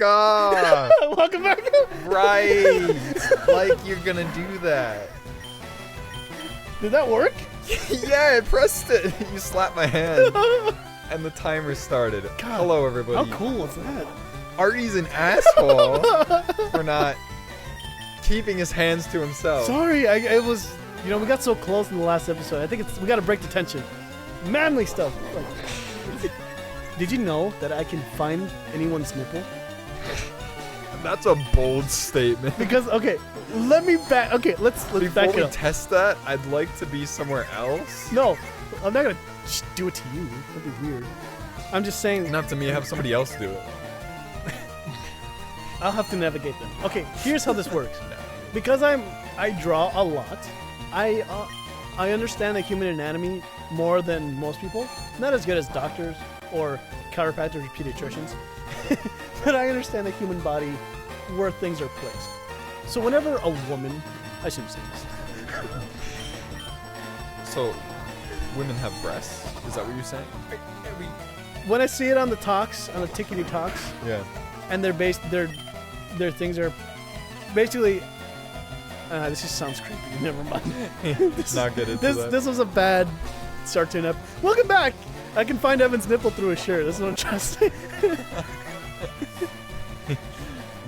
god! Welcome back. Right! Like you're gonna do that. Did that work? Yeah, I pressed it. You slapped my hand. And the timer started. God, Hello, everybody. How cool was that? Artie's an asshole for not keeping his hands to himself. Sorry, it was. You know, we got so close in the last episode. I think we got to break the tension. Manly stuff. Like, did you know that I can find anyone's nipple? That's a bold statement. Because let's back Before back it we up. test that, I'd like to be somewhere else. No, I'm not gonna do it to you. That'd be weird. I'm just saying. Not to me, have somebody else do it. I'll have to navigate them. Okay, here's how this works. Because I draw a lot, I understand the human anatomy more than most people. Not as good as doctors or chiropractors or pediatricians, but I understand the human body where things are placed. So whenever a woman, I shouldn't say this. So, women have breasts? Is that what you're saying? When I see it on the talks, on the tickety talks, Yeah. and their things are basically. This just sounds creepy. Never mind. Not good into that. This was a bad start to an ep. Welcome back. I can find Evan's nipple through his shirt. That's what I'm trying to say.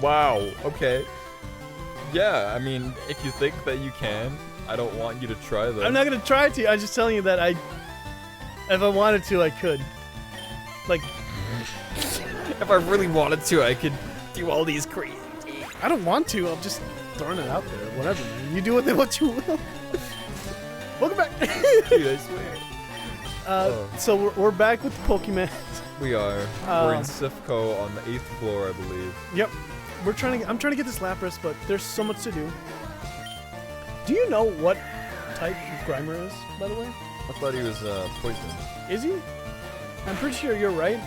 Wow. Okay. Yeah, I mean, if you think that you can, I don't want you to try that. I'm not gonna try to. I'm just telling you that if I wanted to, I could. Like, If I really wanted to, I could do all these crazy. I don't want to. I'm just throwing it out there. Whatever, man. You do with it what you will. Welcome back. Dude, I swear. So we're back with Pokemon. We are. We're in Sifco on the 8th floor, I believe. Yep. I'm trying to get this Lapras, but there's so much to do. Do you know what type Grimer is, by the way? I thought he was poison. Is he? I'm pretty sure you're right.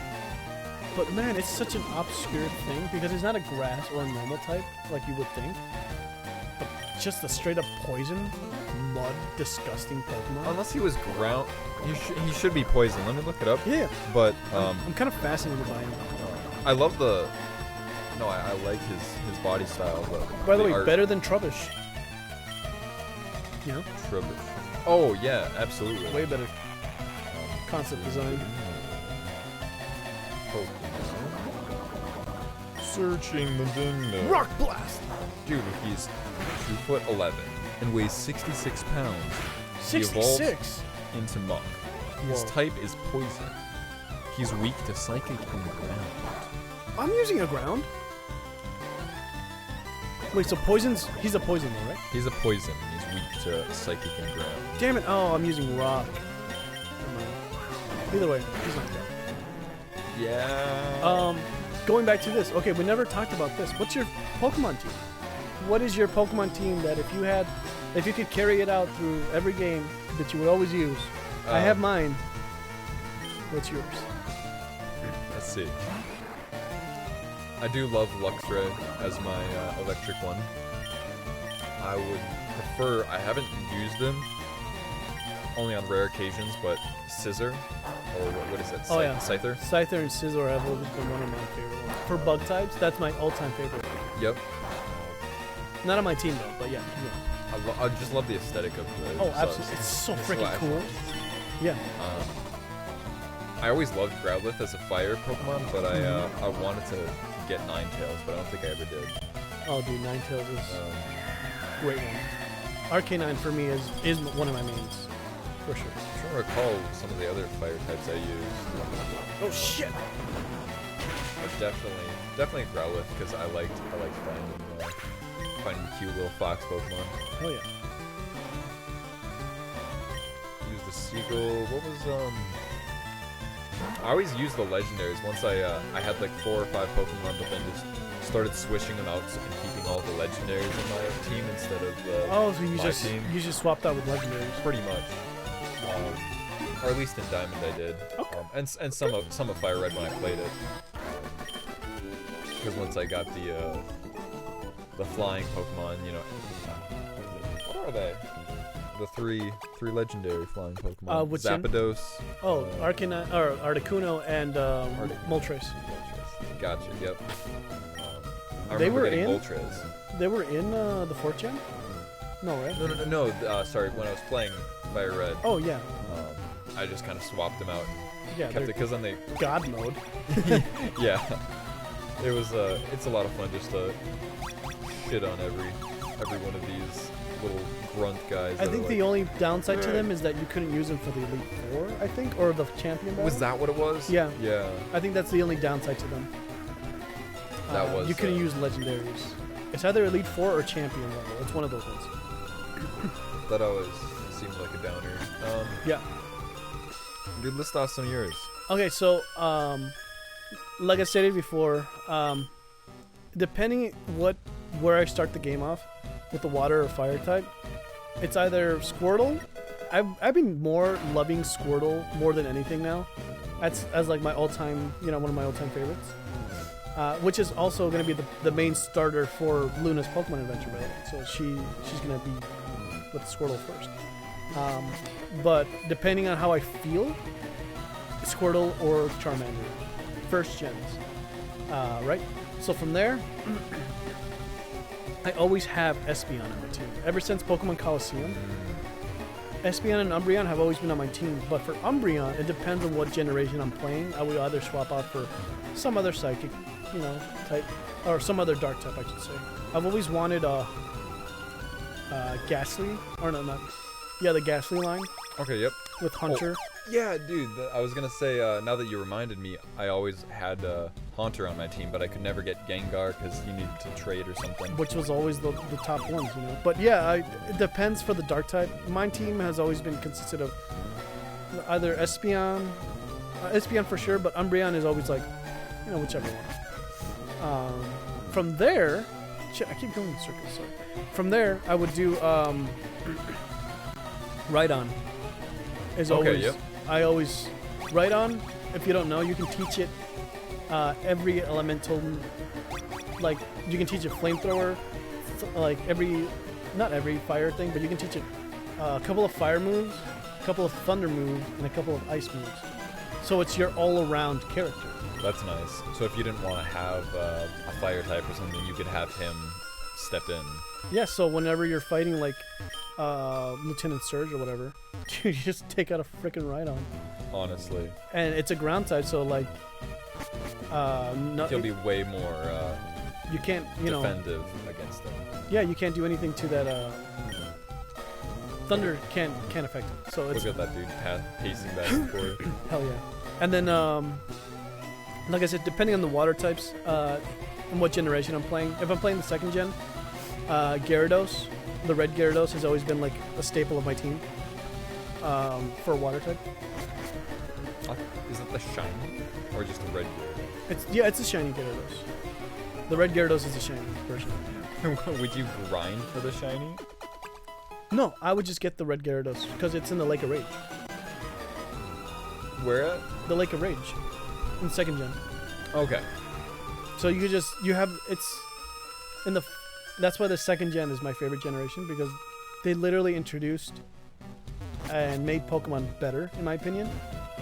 But man, it's such an obscure thing because he's not a grass or a normal type like you would think. But just a straight up poison, mud, disgusting Pokemon. Unless he was ground. He should be poison. Let me look it up. Yeah. But I'm kind of fascinated by him. I love the. No, I like his body style. But By the way, art. better than Trubbish. You know? Trubbish. Oh yeah, absolutely. Way better concept design. Searching the ding. Rock Blast! Dude, he's 2'11" and weighs 66 pounds. He evolves 66? into Muck. His Whoa. type is poison. He's weak to psychic and ground. I'm using a ground. Wait, so he's a poison though, right? He's a poison. He's weak to psychic and ground. Damn it! Oh, I'm using rock. Never mind. Either way, he's not dead. Yeah. Going back to this. Okay, we never talked about this. What's your Pokemon team? What is your Pokemon team that if you could carry it out through every game that you would always use? I have mine. What's yours? Let's see. I do love Luxray as my electric one. I would prefer. I haven't used him. Only on rare occasions, but Scissor, or what is it? Oh yeah, Scyther. Scyther and Scizor have always been one of my favorite ones. For bug types, that's my all-time favorite. Yep. Not on my team though, but yeah. I just love the aesthetic of the. Oh, absolutely! It's so freaking cool. Yeah. I always loved Growlithe as a fire Pokemon, but I wanted to get Ninetales, but I don't think I ever did. Oh, dude, Ninetales is great one. Arcanine for me is one of my mains, for sure. I'm trying to recall some of the other fire types I used. Oh shit! But definitely Growlithe because I liked finding cute little fox Pokemon. Oh yeah. Use the Seagull. What was I always used the legendaries. Once I had like 4 or 5 Pokemon, but then just started switching them out and keeping all the legendaries in my team instead of Oh, so you my just team. swapped out with legendaries. Pretty much. Or at least in Diamond I did. Okay. And some of Fire Red when I played it. Because once I got the flying Pokemon, you know. What are they? the three legendary flying Pokemon. which in- Zapdos. Oh, Arcanine or Articuno and Moltres. Gotcha. Yep. I They remember were getting in? Moltres. They were in the 4th gen? No, right? No. Sorry, when I was playing Fire Red, Oh yeah, I just kind of swapped them out. yeah. Kept it They're because then they. God mode. Yeah. It was. It's a lot of fun just to shit on every one of these little grunt guys. I that think are the like, only downside to them is that you couldn't use them for the Elite Four, I think, or the Champion battle. Was that what it was? Yeah. Yeah. I think that's the only downside to them. That was. You couldn't use legendaries. It's either Elite Four or Champion level. It's one of those ones. That always seemed like a downer. Yeah. Dude, list off some of yours. Okay, so like I stated before, depending where I start the game off with the water or fire type, it's either Squirtle. I've been more loving Squirtle more than anything now. That's as like my all-time, one of my all-time favorites. Which is also going to be the main starter for Luna's Pokemon Adventure battle. So she's going to be with Squirtle first. But depending on how I feel, Squirtle or Charmander, first gens, right? So from there, I always have Espeon on my team. Ever since Pokemon Colosseum, Espeon and Umbreon have always been on my team. But for Umbreon, it depends on what generation I'm playing. I will either swap out for some other Psychic, type, or some other Dark type, I should say. I've always wanted Ghastly, or no, not, yeah, the Ghastly line Okay, yep. with Hunter. Yeah, dude, I was gonna say, now that you reminded me, I always had Haunter on my team, but I could never get Gengar because you needed to trade or something. Which was always the top ones, But yeah, it depends for the Dark type. My team has always been consisted of either Espeon for sure, but Umbreon is always like, whichever one. From there, shit, I keep going in circles, sorry. From there, I would do Rhydon. Is Okay, always, yep. I always, Rhydon, if you don't know, you can teach it every elemental, like, you can teach it flamethrower, like not every fire thing, but you can teach it a couple of fire moves, a couple of thunder moves, and a couple of ice moves. So it's your all-around character. That's nice. So if you didn't want to have a fire type or something, you could have him step in. Yeah, so whenever you're fighting, like, Lieutenant Surge or whatever, you just take out a freaking Rhydon. Honestly. And it's a ground type, so, like, He'll be way more you can't, defensive against them. Yeah, you can't do anything to that, Thunder can't affect him. So it's, Look at that dude pacing back and forth. hell yeah. And then, like I said, depending on the water types, and what generation I'm playing. If I'm playing the 2nd gen, Gyarados, the red Gyarados has always been like a staple of my team, for a water type. Is it the shiny or just the red It's a shiny Gyarados. The red Gyarados is a shiny version. Gyarados? Would you grind for the shiny? No, I would just get the red Gyarados because it's in the Lake of Rage. Where at? The Lake of Rage in 2nd gen. Okay. So that's why the 2nd gen is my favorite generation, because they literally introduced and made Pokemon better, in my opinion,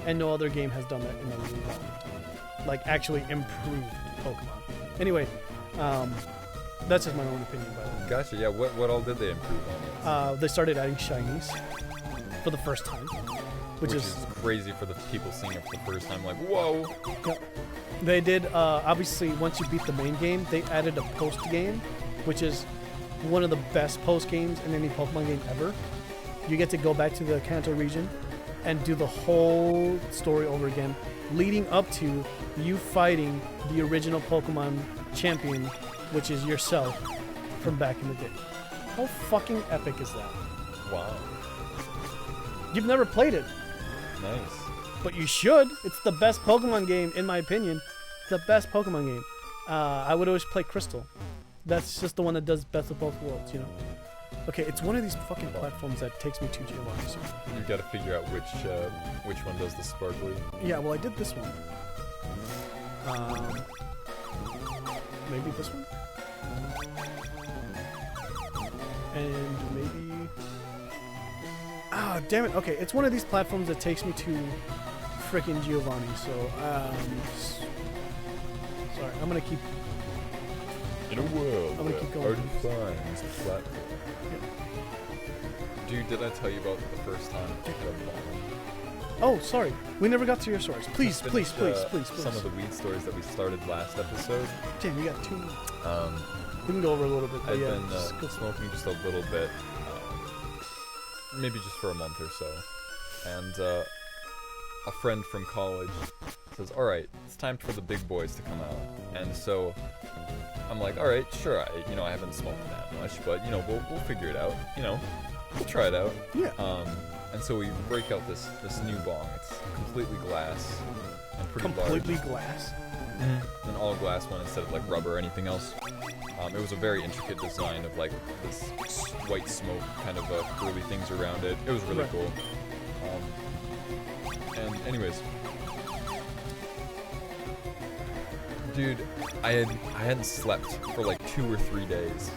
and no other game has done that in a really long time. Like, actually improved Pokemon. Anyway, that's just my own opinion, by the way. Gotcha. Yeah. What all did they improve on it? They started adding shinies for the first time, which is crazy for the people seeing it for the first time. Like, whoa. Yep. They did, obviously, once you beat the main game, they added a post game, which is one of the best post games in any Pokemon game ever. You get to go back to the Kanto region and do the whole story over again, leading up to you fighting the original Pokemon champion, which is yourself from back in the day. How fucking epic is that? Wow. You've never played it, Nice. but you should. It's the best Pokemon game, in my opinion. The best Pokemon game. I would always play Crystal. That's just the one that does best of both worlds, Okay, it's one of these fucking platforms that takes me 2 GLRs. So. You got to figure out which one does the sparkly. Yeah, well, I did this one. Maybe this one? And maybe Ah, damn it. Okay, it's one of these platforms that takes me to freaking Giovanni. So, sorry, I'm gonna keep. In a world I'm gonna where keep going. art defines the platform. Dude, did I tell you about the first time I hit a bomb? Oh, sorry. We never got to your stories. Please, I please, please, finished, please, please. Some of the weed stories that we started last episode. Damn, you got 2 more. Um, We can go over a little bit. But I've yeah, been just go- smoking just a little bit, maybe just for a month or so. And a friend from college says, "All right, it's time for the big boys to come out." And so I'm like, "All right, sure. I haven't smoked that much, but we'll figure it out. We'll try it out." Yeah. And so we break out this new bong. It's completely glass and pretty Completely large. glass. An all glass one instead of like rubber or anything else. It was a very intricate design of like this white smoke kind of curly things around it. It was really Right. cool. And anyways, dude, I hadn't slept for like 2 or 3 days,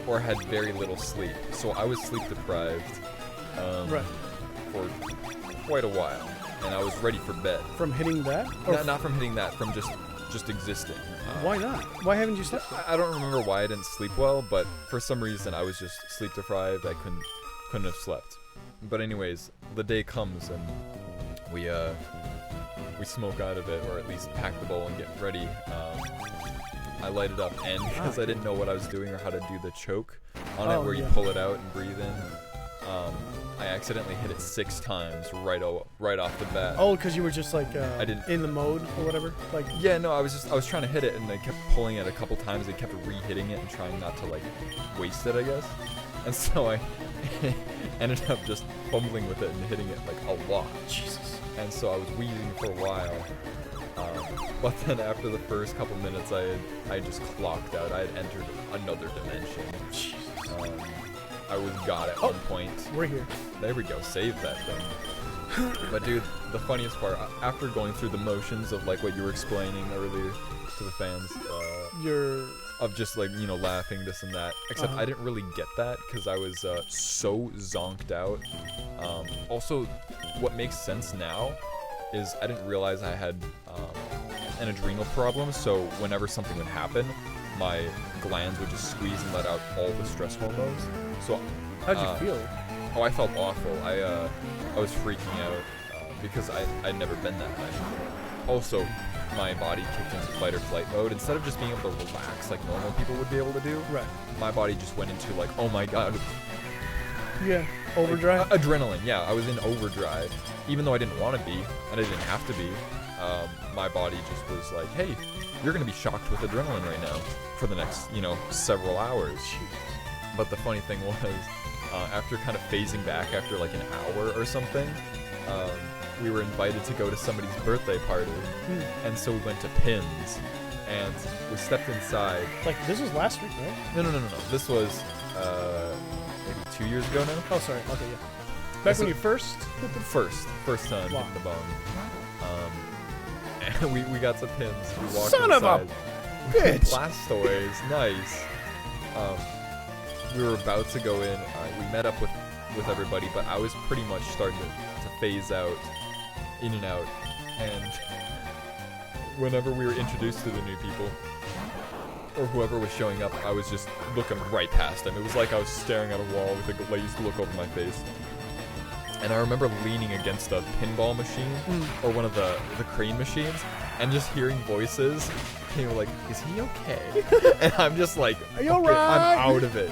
or had very little sleep. So I was sleep deprived Right. for quite a while, and I was ready for bed. From hitting that? Or Not from hitting that, from just existing. why not? Why haven't you slept? I don't remember why I didn't sleep well, but for some reason I was just sleep deprived. I couldn't have slept. But anyways, the day comes and we smoke out of it, or at least pack the bowl and get ready. I light it up, and because I didn't know what I was doing or how to do the choke on it, where you yeah. pull it out and breathe in, I accidentally hit it 6 times right off the bat. Oh, because you were just like I didn't- in the mode or whatever. Like Yeah, no, I was trying to hit it, and I kept pulling it a couple times. I kept re-hitting it and trying not to like waste it, I guess. And so I ended up just fumbling with it and hitting it like a lot. Jesus. And so I was wheezing for a while. But then after the first couple minutes, I just clocked out. I had entered another dimension. Jesus. I was God at one point. We're here. There we go, save that thing. But dude, the funniest part, after going through the motions of like what you were explaining earlier to the fans, You're of just like, laughing, this and that, except I didn't really get that because I was so zonked out. Also, what makes sense now is I didn't realize I had an adrenal problem, so whenever something would happen, my glands would just squeeze and let out all the stress hormones. So how'd you feel? Oh, I felt awful. I was freaking out because I'd never been that high before. Also, my body kicked into fight or flight mode. Instead of just being able to relax like normal people would be able to do, Right. my body just went into like, oh my god, Yeah. Overdrive. adrenaline. Yeah, I was in overdrive, even though I didn't want to be and I didn't have to be. My body just was like, hey, you're gonna be shocked with adrenaline right now for the next, several hours. But the funny thing was, after kind of phasing back after like an hour or something, we were invited to go to somebody's birthday party, and so we went to Pins, and we stepped inside. Like this was last week, right? No. This was maybe 2 years ago now. Oh, sorry. Okay, yeah. Back when you first. First time Wow. hitting the bong. And we got to Pins. We walked Son of a inside. bitch! Blastoise, nice. We were about to go in. We met up with everybody, but I was pretty much starting to phase out, in and out. And whenever we were introduced to the new people, or whoever was showing up, I was just looking right past them. It was like I was staring at a wall with a glazed look over my face. And I remember leaning against a pinball machine, or one of the crane machines, and just hearing voices. And you were like, is he okay? And I'm just like, Are you "Fuck it, alright?" I'm out of it.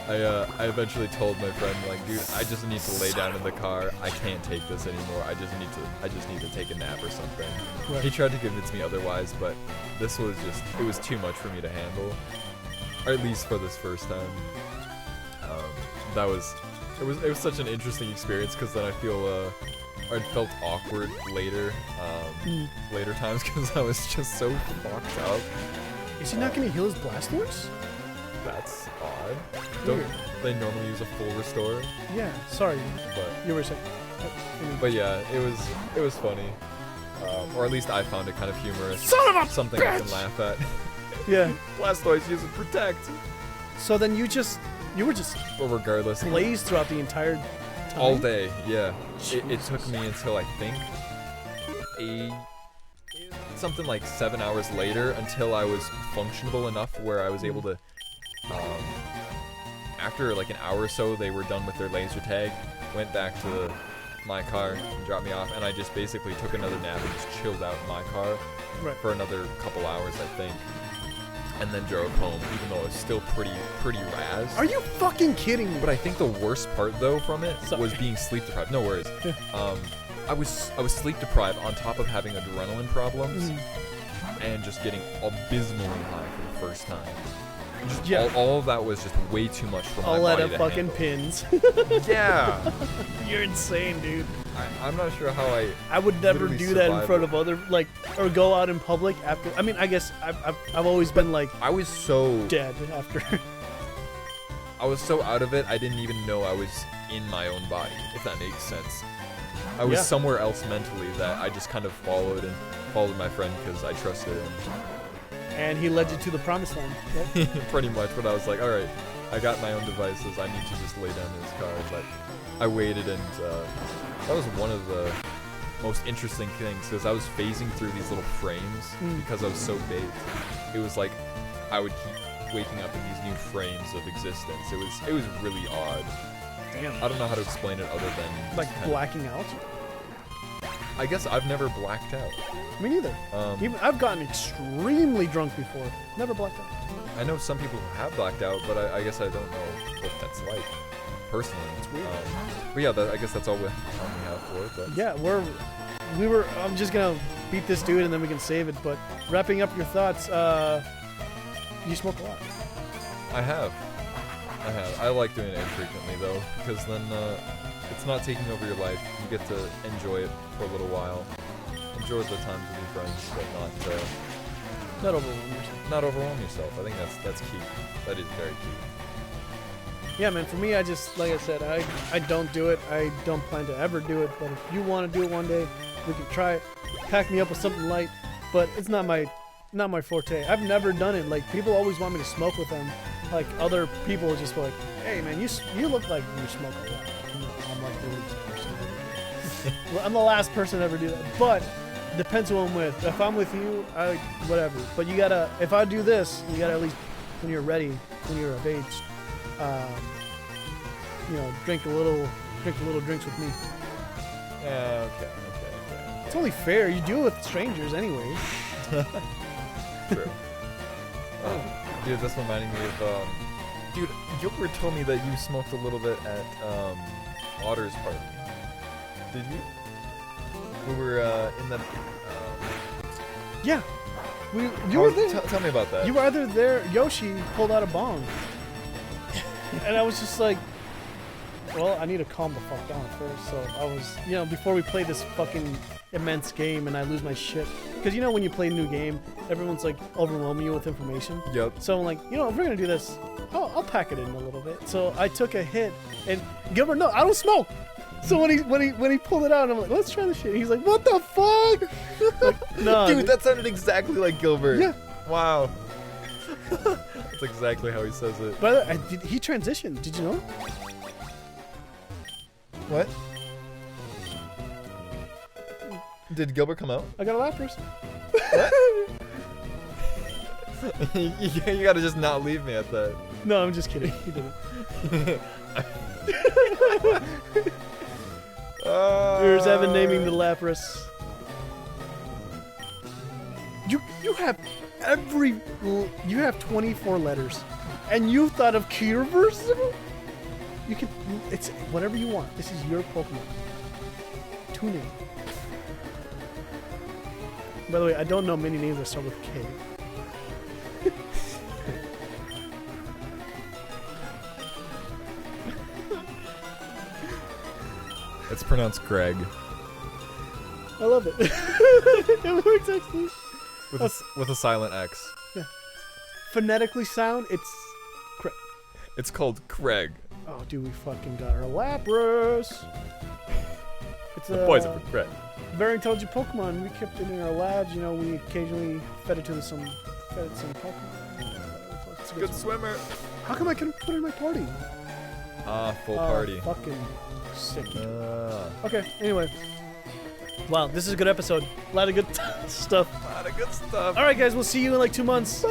I eventually told my friend, like, dude, I just need to lay down in the car. I can't take this anymore. I just need to take a nap or something. Right. He tried to convince me otherwise, but this was it was too much for me to handle. Or at least for this first time. It was such an interesting experience, because then I felt awkward later, later times, because I was just so fucked up. Is he not gonna heal his Blastoise? That's odd. Don't they normally use a full restore? Yeah. Sorry, But you were saying. yeah, it was funny, or at least I found it kind of humorous. Son of a Something I can bitch! laugh at. Yeah. Blastoise uses Protect. So then you were just But regardless, blazed throughout the entire time? All day, yeah. It took me until I think something like 7 hours later until I was functionable enough where I was able to, after like an hour or so, they were done with their laser tag, went back to my car and dropped me off, and I just basically took another nap and just chilled out in my car for another couple hours, I think, and then drove home, even though it was still pretty razz. Are you fucking kidding me? But I think the worst part though from it Sorry. was being sleep deprived. No worries. I was sleep deprived on top of having adrenaline problems and just getting abysmally high for the first time. Just all of that was just way too much for my All body out to of fucking handle. pins. Yeah. You're insane, dude. I'm not sure how I would never literally do that in survived front it. of other, like, or go out in public after. I mean, I guess I've always been like I was so dead after. I was so out of it, I didn't even know I was in my own body, if that makes sense. I was somewhere else mentally that I just kind of followed my friend because I trusted him. And he led you to the promised land. Right? Pretty much, but I was like, all right, I got my own devices. I need to just lay down in this car. But I waited, and that was one of the most interesting things because I was phasing through these little frames because I was so baked. It was like I would keep waking up in these new frames of existence. It was really odd. Damn. I don't know how to explain it other than Like just kind blacking out. I guess I've never blacked out. Me neither. Even I've gotten extremely drunk before. Never blacked out. I know some people who have blacked out, but I guess I don't know what that's like personally. It's weird. But yeah, I guess that's all we have for it. But Yeah, I'm just gonna beat this dude and then we can save it. But wrapping up your thoughts, you smoke a lot. I have. I like doing it infrequently though, because then it's not taking over your life. You get to enjoy it for a little while. Enjoy the times with your friends, but Not overwhelm yourself. not overwhelm yourself. I think that's key. That is very key. Yeah, man. For me, I just, like I said, I don't do it. I don't plan to ever do it. But if you want to do it one day, we can try it. Pack me up with something light, but it's not my forte. I've never done it. Like, people always want me to smoke with them. Like, other people just be like, hey, man, you look like you smoke a lot. I'm like the least person ever. Well, I'm the last person to ever do that. But depends who I'm with. If I'm with you, whatever. But you gotta, if I do this, you gotta at least, when you're ready, when you're of age, drink a little drinks with me. Yeah, okay. It's only fair. You do it with strangers anyway. True. Dude, that's reminding me of, dude, Gilbert told me that you smoked a little bit at, Otter's party. Did you? We were, in the, Yeah. You were there. Tell me about that. You were either there. Yoshi pulled out a bong. And I was just like, well, I need to calm the fuck down first. So I was, before we play this fucking immense game and I lose my shit. Because when you play a new game, everyone's like overwhelming you with information. Yep. So I'm like, if we're going to do this, I'll pack it in a little bit. So I took a hit and Gilbert, no, I don't smoke. So when he pulled it out, I'm like, let's try this shit. He's like, what the fuck? Like, no, Dude, that sounded exactly like Gilbert. Yeah. Wow. That's exactly how he says it. But he transitioned. Did you know? What? Did Gilbert come out? I got a Lapras. You gotta just not leave me at that. No, I'm just kidding. He didn't. Here's Evan naming the Lapras. You have you have 24 letters, and you thought of Kyurverse? You can, it's whatever you want. This is your Pokemon. Two names. By the way, I don't know many names that start with K. It's pronounced Greg. I love it. It works actually. With a silent X. Yeah. Phonetically sound, it's Craig. It's called Craig. Oh, dude, we fucking got our Lapras. It's The boys are Craig. very intelligent Pokemon. We kept it in our labs. We occasionally fed it some Pokemon. It's a good swimmer. How come I couldn't put it in my party? Full party. Fucking sick. A Okay, anyway. Wow, this is a good episode. A lot of good stuff. lot of good stuff. All right, guys, we'll see you in like 2 months.